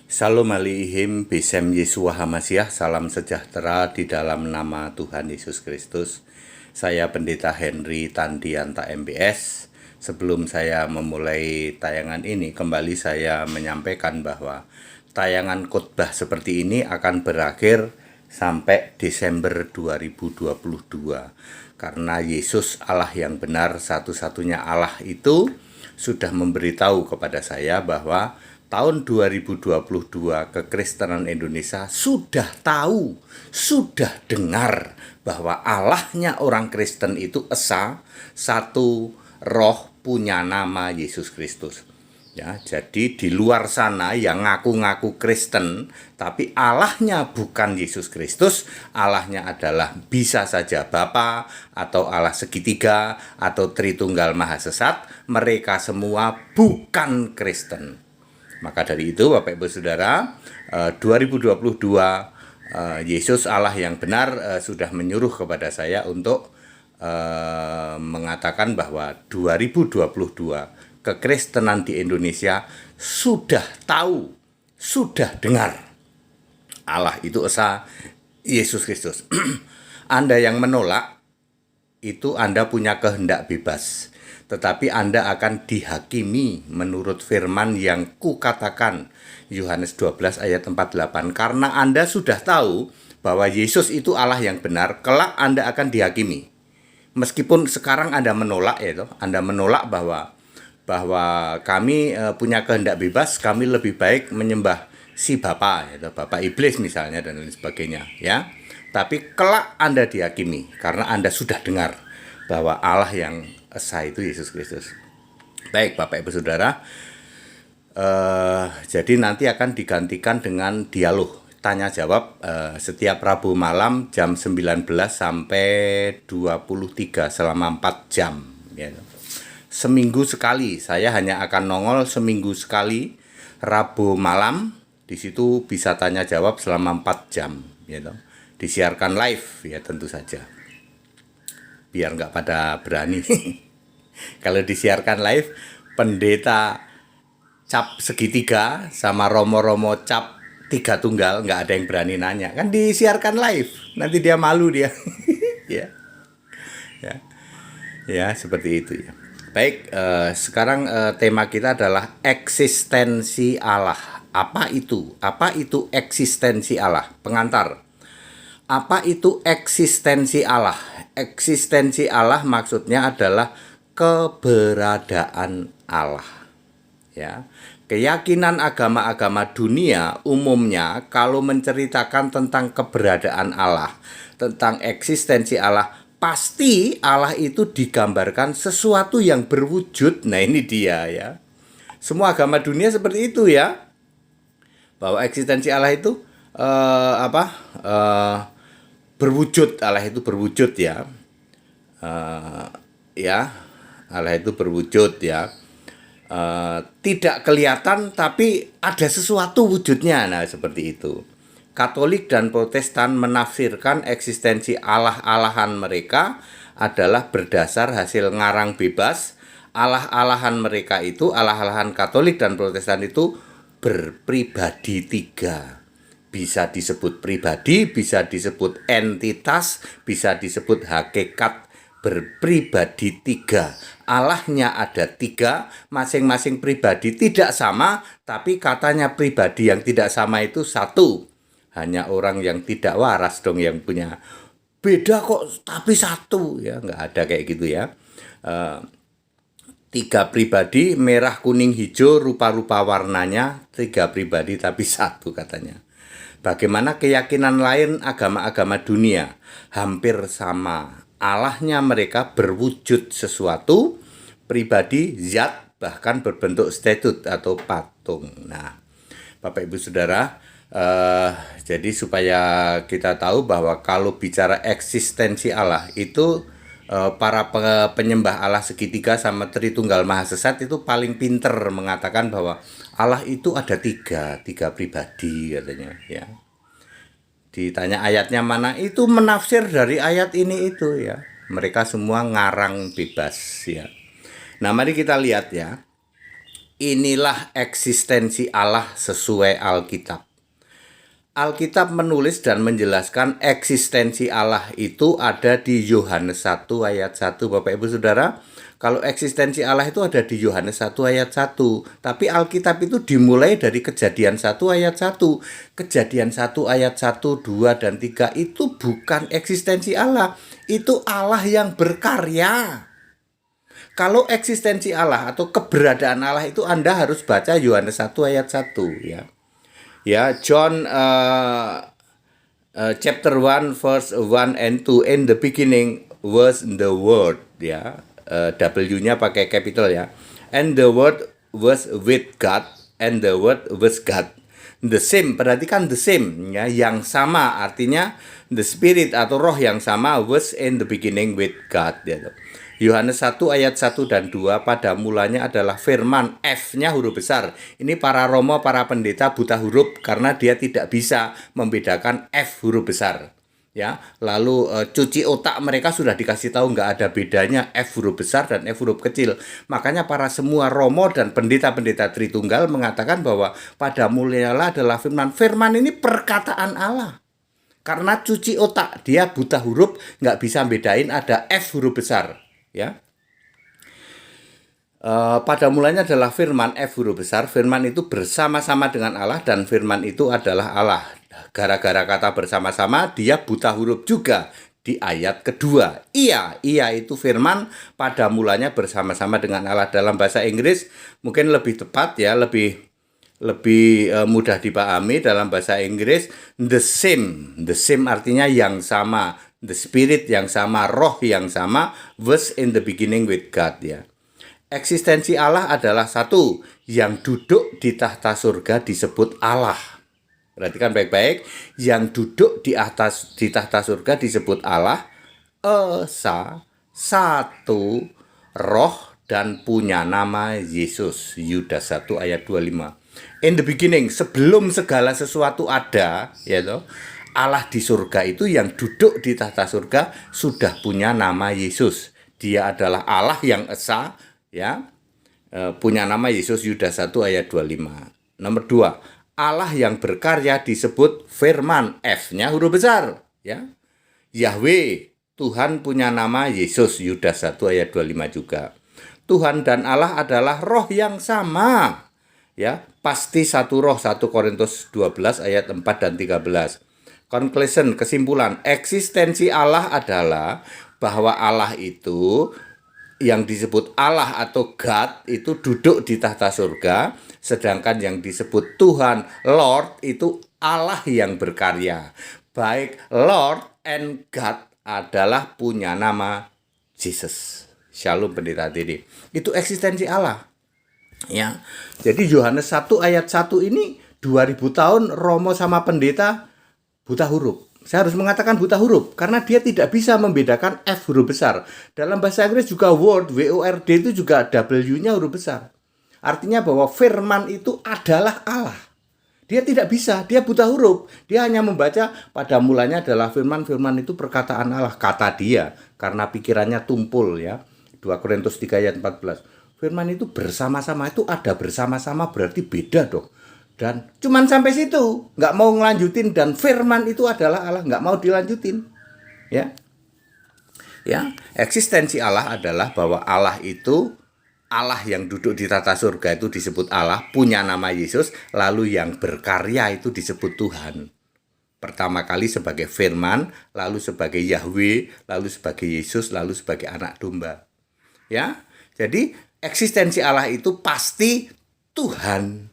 Shalom Aleihim, Besem Yesua Hamasiah, salam sejahtera di dalam nama Tuhan Yesus Kristus. Saya Pendeta Henry Tandianta MBS. Sebelum saya memulai tayangan ini, kembali saya menyampaikan bahwa tayangan khotbah seperti ini akan berakhir sampai Desember 2022. Karena Yesus Allah yang benar, satu-satunya Allah itu sudah memberitahu kepada saya bahwa tahun 2022 kekristenan Indonesia sudah tahu, sudah dengar bahwa Allahnya orang Kristen itu esa, satu roh, punya nama Yesus Kristus. Ya, jadi di luar sana yang ngaku-ngaku Kristen, tapi Allahnya bukan Yesus Kristus, Allahnya adalah bisa saja Bapa atau Allah segitiga atau Tritunggal Maha Sesat, mereka semua bukan Kristen. Maka dari itu Bapak Ibu Saudara, 2022 Yesus Allah yang benar sudah menyuruh kepada saya untuk mengatakan bahwa 2022 kekristenan di Indonesia sudah tahu, sudah dengar Allah itu esa, Yesus Kristus. Anda yang menolak itu Anda punya kehendak bebas, tetapi Anda akan dihakimi menurut firman yang kukatakan, Yohanes 12 ayat 48. Karena Anda sudah tahu bahwa Yesus itu Allah yang benar, kelak Anda akan dihakimi. Meskipun sekarang Anda menolak, ya, Anda menolak bahwa kami punya kehendak bebas, kami lebih baik menyembah si Bapa, ya, Bapa iblis misalnya dan lain sebagainya, ya. Tapi kelak Anda dihakimi karena Anda sudah dengar bahwa Allah yang esa itu Yesus Kristus. Baik Bapak Ibu Saudara, jadi nanti akan digantikan dengan dialog tanya jawab setiap Rabu malam jam 19 sampai 23 selama 4 jam, ya. Seminggu sekali, saya hanya akan nongol seminggu sekali Rabu malam. Di situ bisa tanya jawab selama 4 jam, ya. Disiarkan live, ya tentu saja. Biar nggak pada berani. Kalau disiarkan live, pendeta cap segitiga sama romo-romo cap tiga tunggal nggak ada yang berani nanya. Kan disiarkan live, nanti dia malu dia. Ya, seperti itu ya. Baik, sekarang tema kita adalah eksistensi Allah. Apa itu? Apa itu eksistensi Allah? Pengantar. Apa itu eksistensi Allah? Eksistensi Allah maksudnya adalah keberadaan Allah. Ya. Keyakinan agama-agama dunia umumnya kalau menceritakan tentang keberadaan Allah, tentang eksistensi Allah, pasti Allah itu digambarkan sesuatu yang berwujud. Nah, ini dia ya. Semua agama dunia seperti itu ya. Bahwa eksistensi Allah itu berwujud, Allah itu berwujud ya. Allah itu berwujud ya. Tidak kelihatan tapi ada sesuatu wujudnya. Nah, seperti itu. Katolik dan Protestan menafsirkan eksistensi Allah-alahan mereka adalah berdasar hasil ngarang bebas. Allah-alahan mereka itu, Allah-alahan Katolik dan Protestan itu berpribadi tiga. Bisa disebut pribadi, bisa disebut entitas, bisa disebut hakikat. Berpribadi tiga. Allahnya ada tiga, masing-masing pribadi tidak sama, tapi katanya pribadi yang tidak sama itu satu. Hanya orang yang tidak waras dong yang punya. Beda kok tapi satu, ya nggak ada kayak gitu ya. Tiga pribadi, merah, kuning, hijau, rupa-rupa warnanya, tiga pribadi tapi satu katanya. Bagaimana keyakinan lain agama-agama dunia? Hampir sama. Allahnya mereka berwujud sesuatu, pribadi, zat, bahkan berbentuk statut atau patung. Nah, Bapak Ibu Saudara, jadi supaya kita tahu bahwa kalau bicara eksistensi Allah itu para penyembah Allah segitiga sama Tritunggal Maha Sesat itu paling pinter mengatakan bahwa Allah itu ada tiga pribadi katanya ya. Ditanya ayatnya mana, itu menafsir dari ayat ini itu ya. Mereka semua ngarang bebas ya. Nah, mari kita lihat ya. Inilah eksistensi Allah sesuai Alkitab. Alkitab menulis dan menjelaskan eksistensi Allah itu ada di Yohanes 1 ayat 1. Bapak Ibu Saudara, kalau eksistensi Allah itu ada di Yohanes 1 ayat 1. Tapi Alkitab itu dimulai dari Kejadian 1 ayat 1. Kejadian 1 ayat 1, 2, dan 3 itu bukan eksistensi Allah. Itu Allah yang berkarya. Kalau eksistensi Allah atau keberadaan Allah itu Anda harus baca Yohanes 1 ayat 1 ya. Ya, John chapter 1 verse 1 and 2, in the beginning was the word ya. W-nya pakai capital ya. And the word was with God and the word was God. The same, perhatikan the same ya, yang sama, artinya the spirit atau roh yang sama was in the beginning with God ya. Yohanes 1 ayat 1 dan 2, pada mulanya adalah firman, F-nya huruf besar. Ini para romo, para pendeta buta huruf karena dia tidak bisa membedakan F huruf besar. Ya, lalu cuci otak mereka sudah dikasih tahu nggak ada bedanya F huruf besar dan F huruf kecil. Makanya para semua romo dan pendeta-pendeta Tritunggal mengatakan bahwa pada mulanya adalah firman. Firman ini perkataan Allah. Karena cuci otak, dia buta huruf, nggak bisa bedain ada F huruf besar. Ya, pada mulanya adalah firman, F huruf besar. Firman itu bersama-sama dengan Allah dan firman itu adalah Allah. Gara-gara kata bersama-sama, dia buta huruf juga di ayat kedua. Ia itu firman, pada mulanya bersama-sama dengan Allah. Dalam bahasa Inggris mungkin lebih tepat ya, lebih mudah dipahami. Dalam bahasa Inggris the same artinya yang sama, the spirit yang sama, roh yang sama, was in the beginning with God ya. Eksistensi Allah adalah satu, yang duduk di tahta surga disebut Allah. Perhatikan baik-baik, yang duduk di tahta surga disebut Allah, esa, satu, roh, dan punya nama Yesus. Yudas 1 ayat 25. In the beginning, sebelum segala sesuatu ada, ya toh, Allah di surga itu yang duduk di tahta surga sudah punya nama Yesus. Dia adalah Allah yang esa, ya, punya nama Yesus. Yudas 1 ayat 25. Nomor 2, Allah yang berkarya disebut firman, F-nya huruf besar, ya. Yahweh, Tuhan punya nama Yesus. Yudas 1 ayat 25 juga. Tuhan dan Allah adalah roh yang sama. Ya, pasti satu roh. 1 Korintus 12 ayat 4 dan 13. Conclusion, kesimpulan, eksistensi Allah adalah bahwa Allah itu yang disebut Allah atau God itu duduk di tahta surga, sedangkan yang disebut Tuhan, Lord, itu Allah yang berkarya. Baik Lord and God adalah punya nama Jesus. Shalom pendeta Dede. Itu eksistensi Allah. Ya. Jadi Yohanes 1 ayat 1 ini 2000 tahun romo sama pendeta buta huruf. Saya harus mengatakan buta huruf karena dia tidak bisa membedakan F huruf besar. Dalam bahasa Inggris juga word, W-O-R-D itu juga W-nya huruf besar. Artinya bahwa firman itu adalah Allah. Dia tidak bisa, dia buta huruf. Dia hanya membaca pada mulanya adalah firman, firman itu perkataan Allah, kata dia, karena pikirannya tumpul ya. 2 Korintus 3 ayat 14. Firman itu bersama-sama, itu ada bersama-sama berarti beda dong. Dan cuman sampai situ, nggak mau ngelanjutin, dan firman itu adalah Allah, nggak mau dilanjutin. Ya, eksistensi Allah adalah bahwa Allah itu Allah yang duduk di tata surga itu disebut Allah, punya nama Yesus, lalu yang berkarya itu disebut Tuhan. Pertama kali sebagai firman, lalu sebagai Yahweh, lalu sebagai Yesus, lalu sebagai anak domba. Ya, jadi eksistensi Allah itu pasti Tuhan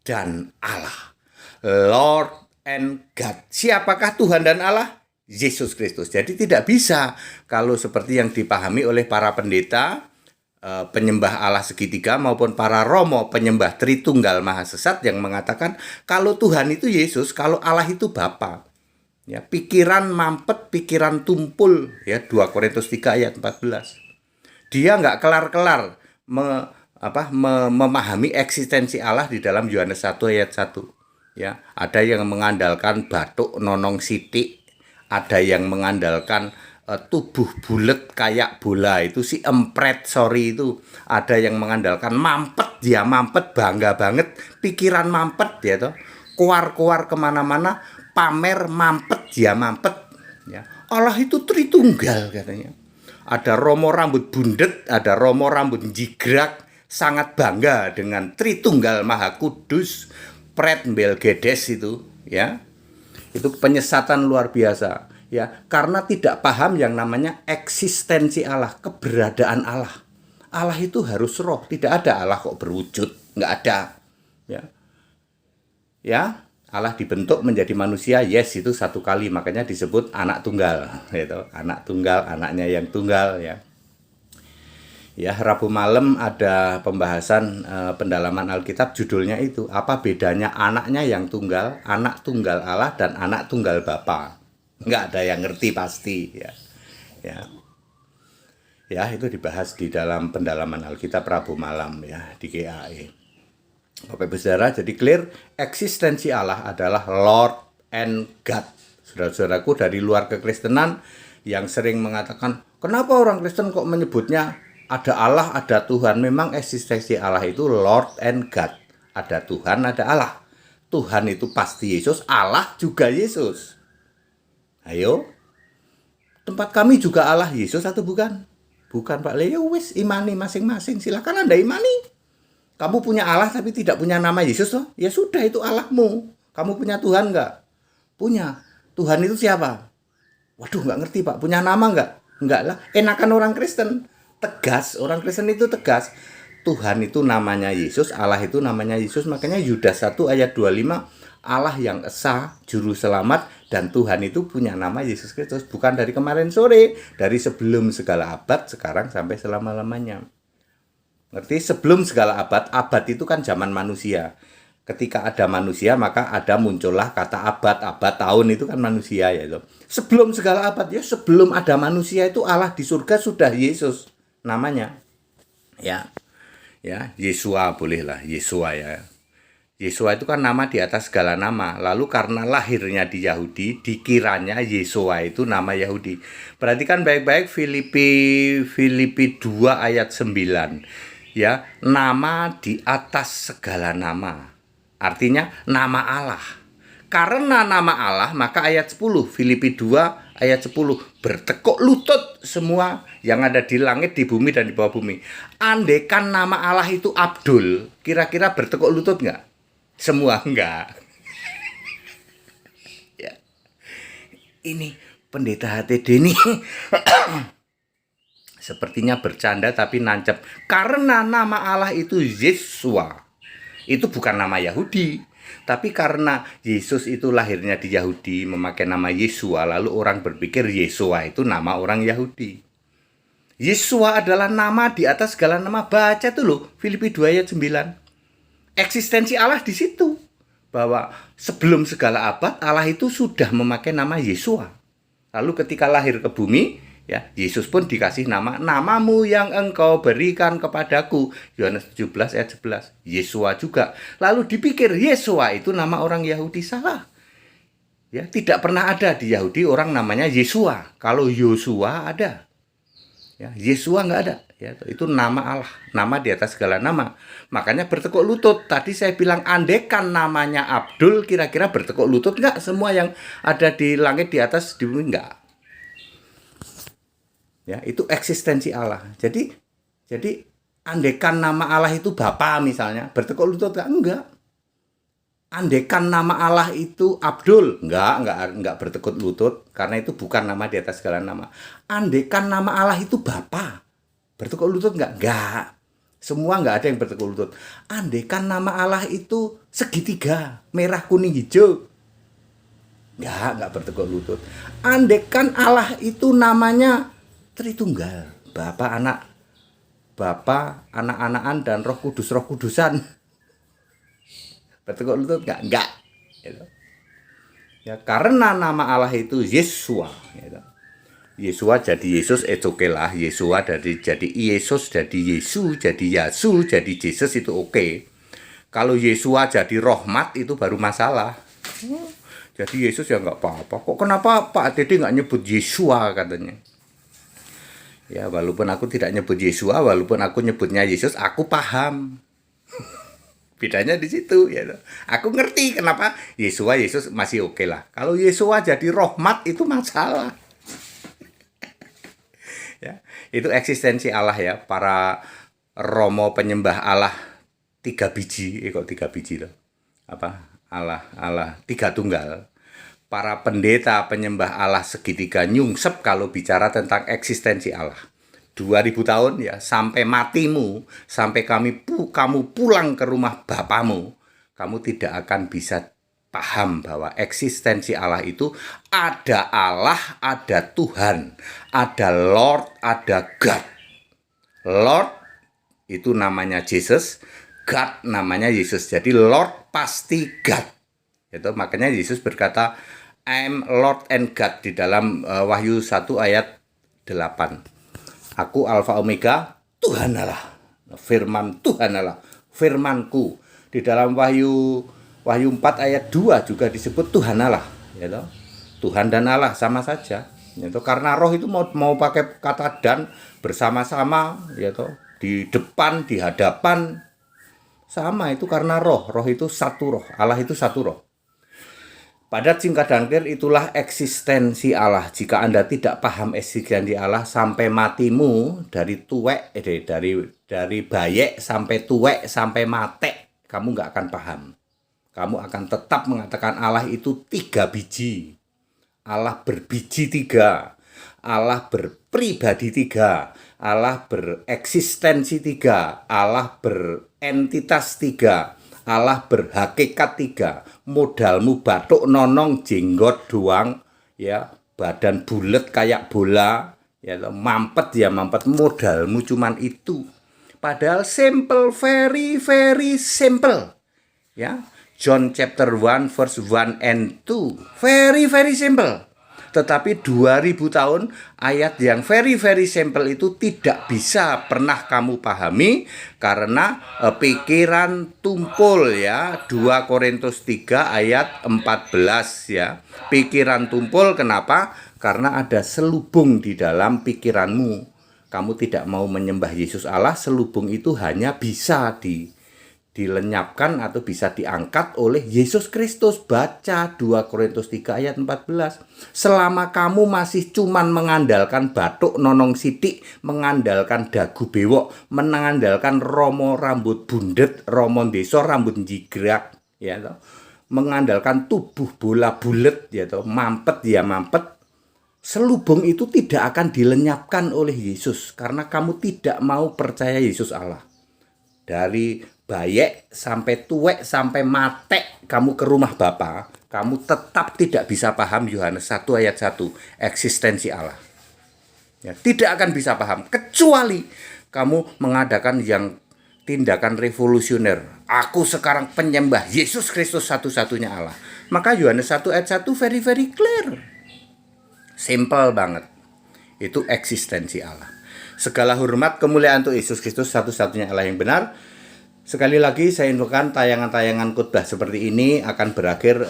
dan Allah. Lord and God. Siapakah Tuhan dan Allah? Yesus Kristus. Jadi tidak bisa kalau seperti yang dipahami oleh para pendeta, penyembah Allah segitiga maupun para romo penyembah Tritunggal Maha Sesat yang mengatakan kalau Tuhan itu Yesus, kalau Allah itu Bapa. Ya, pikiran mampet, pikiran tumpul ya, 2 Korintus 3 ayat 14. Dia nggak kelar-kelar memahami eksistensi Allah di dalam Yohanes 1 ayat 1. Ya, ada yang mengandalkan batuk nonong sitik, ada yang mengandalkan tubuh bulat kayak bola itu si empret itu ada yang mengandalkan mampet, dia mampet bangga banget, pikiran mampet dia tuh keluar kemana-mana pamer mampet, dia mampet ya. Allah itu Tritunggal katanya. Ada Romo rambut bundet, ada Romo rambut jigrak, sangat bangga dengan Tritunggal Maha Kudus, Pret Belgedes itu ya. Itu penyesatan luar biasa ya, karena tidak paham yang namanya eksistensi Allah, keberadaan Allah. Allah itu harus roh, tidak ada Allah kok berwujud, nggak ada ya. Ya, Allah dibentuk menjadi manusia, yes, itu satu kali, makanya disebut anak tunggal gitu. Anak tunggal, anaknya yang tunggal ya. Ya, Rabu malam ada pembahasan pendalaman Alkitab, judulnya itu apa bedanya anaknya yang tunggal, anak tunggal Allah dan anak tunggal Bapa. Nggak ada yang ngerti pasti ya. Ya, itu dibahas di dalam pendalaman Alkitab Rabu malam ya di GAE. Bapak Ibu Saudara, jadi clear, eksistensi Allah adalah Lord and God. Saudara-saudaraku dari luar kekristenan yang sering mengatakan, kenapa orang Kristen kok menyebutnya ada Allah, ada Tuhan? Memang eksistensi Allah itu Lord and God. Ada Tuhan, ada Allah. Tuhan itu pasti Yesus, Allah juga Yesus. Ayo, tempat kami juga Allah Yesus atau bukan? Bukan Pak Leo, wis imani masing-masing. Silakan Anda imani. Kamu punya Allah tapi tidak punya nama Yesus loh. Ya sudah, itu Allahmu. Kamu punya Tuhan enggak? Punya. Tuhan itu siapa? Waduh, enggak ngerti Pak. Punya nama enggak? Enggak lah. Enakan orang Kristen. Tegas, orang Kristen itu tegas. Tuhan itu namanya Yesus, Allah itu namanya Yesus. Makanya Yudas 1 ayat 25, Allah yang esa, juru selamat, dan Tuhan itu punya nama Yesus Kristus. Bukan dari kemarin sore, dari sebelum segala abad, sekarang sampai selama-lamanya. Ngerti? Sebelum segala abad, abad itu kan zaman manusia. Ketika ada manusia, maka ada muncullah kata abad tahun itu kan manusia ya itu. Sebelum segala abad, ya sebelum ada manusia itu Allah di surga sudah Yesus namanya. Ya, Yesua bolehlah, Yesua ya. Yesua itu kan nama di atas segala nama. Lalu karena lahirnya di Yahudi, dikiranya Yesua itu nama Yahudi. Perhatikan baik-baik Filipi 2 ayat 9. Ya, nama di atas segala nama. Artinya nama Allah. Karena nama Allah, maka ayat 10 Filipi 2 ayat 10, bertekuk lutut semua yang ada di langit, di bumi, dan di bawah bumi. Andaikan nama Allah itu Abdul, kira-kira bertekuk lutut nggak? Semua enggak. Ya. Ini pendeta HTD ini sepertinya bercanda tapi nancep. Karena nama Allah itu Yesua. Itu bukan nama Yahudi. Tapi karena Yesus itu lahirnya di Yahudi, memakai nama Yesua, lalu orang berpikir Yesua itu nama orang Yahudi. Yesua adalah nama di atas segala nama. Baca tuh loh, Filipi 2 ayat 9. Eksistensi Allah di situ. Bahwa sebelum segala abad, Allah itu sudah memakai nama Yesua. Lalu ketika lahir ke bumi, ya, Yesus pun dikasih namamu yang engkau berikan kepadaku. Yohanes 17 ayat 11. Yesua juga. Lalu dipikir Yesua itu nama orang Yahudi, salah. Ya, tidak pernah ada di Yahudi orang namanya Yesua. Kalau Yosua ada. Ya, Yesua nggak ada. Ya, itu nama Allah, nama di atas segala nama. Makanya bertekuk lutut. Tadi saya bilang andekan namanya Abdul, kira-kira bertekuk lutut nggak? Semua yang ada di langit, di atas, di bumi nggak. Ya, itu eksistensi Allah. Jadi andekan nama Allah itu Bapa misalnya, bertekuk lutut enggak? Andekan nama Allah itu Abdul, enggak bertekuk lutut, karena itu bukan nama di atas segala nama. Andekan nama Allah itu Bapa, bertekuk lutut enggak? Semua enggak ada yang bertekuk lutut. Andekan nama Allah itu segitiga, merah, kuning, hijau, enggak bertekuk lutut. Andekan Allah itu namanya Tritunggal, Bapa, anak-anakan, dan Roh Kudusan. Bertekuk lutut enggak. Gitu. Ya, karena nama Allah itu Yesua. Gitu. Yesua jadi Yesus, oke lah. Yesua jadi Yesus, jadi Yesu, jadi Yasu, jadi Jesus itu oke. Kalau Yesua jadi Rohmat itu baru masalah. Jadi Yesus ya nggak apa-apa. Kok kenapa Pak Dede nggak nyebut Yesua katanya? Ya, walaupun aku tidak nyebut Yesua, walaupun aku nyebutnya Yesus, aku paham. Bedanya di situ ya. Aku ngerti kenapa Yesua Yesus masih oke lah. Kalau Yesua jadi rahmat itu masalah. Ya, itu eksistensi Allah ya. Para romo penyembah Allah tiga biji, kok tiga biji loh. Allah tiga tunggal. Para pendeta penyembah Allah segitiga nyungsep kalau bicara tentang eksistensi Allah. 2000 tahun ya, sampai matimu, sampai kamu pulang ke rumah bapamu, kamu tidak akan bisa paham bahwa eksistensi Allah itu ada Allah, ada Tuhan, ada Lord, ada God. Lord itu namanya Jesus, God namanya Yesus. Jadi Lord pasti God. Itu makanya Yesus berkata, I'm Lord and God di dalam Wahyu 1 ayat 8. Aku Alfa Omega, Tuhan Allah. Firman Tuhan Allah, firmanku. Di dalam Wahyu 4 ayat 2 juga disebut Tuhan Allah, ya toh. Tuhan dan Allah sama saja. Ya toh, karena roh itu mau pakai kata dan bersama-sama, ya toh, di depan, di hadapan sama itu karena roh. Roh itu satu roh, Allah itu satu roh. Pada singkat dangkir itulah eksistensi Allah. Jika Anda tidak paham eksistensi Allah sampai matimu, dari tuwek, dari bayek sampai tuwek sampai matek, kamu nggak akan paham. Kamu akan tetap mengatakan Allah itu tiga biji. Allah berbiji tiga. Allah berpribadi tiga. Allah bereksistensi tiga. Allah berentitas tiga. Allah berhakikat tiga. Modalmu batuk nonong jenggot doang ya, badan bulet kayak bola ya, mampet ya mampet, modalmu cuman itu. Padahal simple, very very simple ya. John chapter 1 verse 1 and 2, very very simple. Tetapi 2000 tahun ayat yang very very simple itu tidak bisa pernah kamu pahami karena pikiran tumpul ya. 2 Korintus 3 ayat 14 ya. Pikiran tumpul kenapa? Karena ada selubung di dalam pikiranmu. Kamu tidak mau menyembah Yesus Allah, selubung itu hanya bisa dilenyapkan atau bisa diangkat oleh Yesus Kristus. Baca 2 Korintus 3 ayat 14. Selama kamu masih cuman mengandalkan batuk nonong sidik, mengandalkan dagu bewok, mengandalkan romo rambut bundet, romo deso rambut jigrak ya toh, mengandalkan tubuh bola bulet ya toh, mampet ya mampet, selubung itu tidak akan dilenyapkan oleh Yesus karena kamu tidak mau percaya Yesus Allah. Dari bayek sampai tuwek sampai matek kamu ke rumah Bapa, kamu tetap tidak bisa paham Yohanes 1 ayat 1 eksistensi Allah. Ya, tidak akan bisa paham kecuali kamu mengadakan yang tindakan revolusioner. Aku sekarang penyembah Yesus Kristus satu-satunya Allah. Maka Yohanes 1 ayat 1 very very clear. Simple banget. Itu eksistensi Allah. Segala hormat kemuliaan untuk Yesus Kristus satu-satunya Allah yang benar. Sekali lagi saya infokan tayangan-tayangan khotbah seperti ini akan berakhir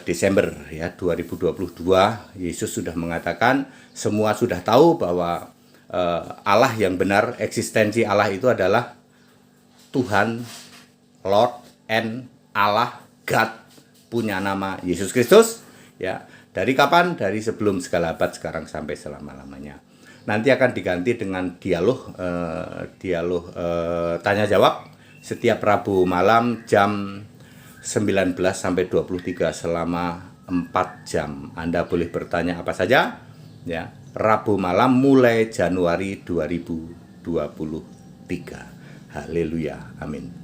Desember ya 2022. Yesus sudah mengatakan, semua sudah tahu bahwa Allah yang benar, eksistensi Allah itu adalah Tuhan, Lord and Allah, God, punya nama Yesus Kristus ya. Dari kapan? Dari sebelum segala abad, sekarang sampai selama-lamanya. Nanti akan diganti dengan dialog tanya jawab setiap Rabu malam jam 19 sampai 23 selama 4 jam. Anda boleh bertanya apa saja ya. Rabu malam mulai Januari 2023. Haleluya. Amin.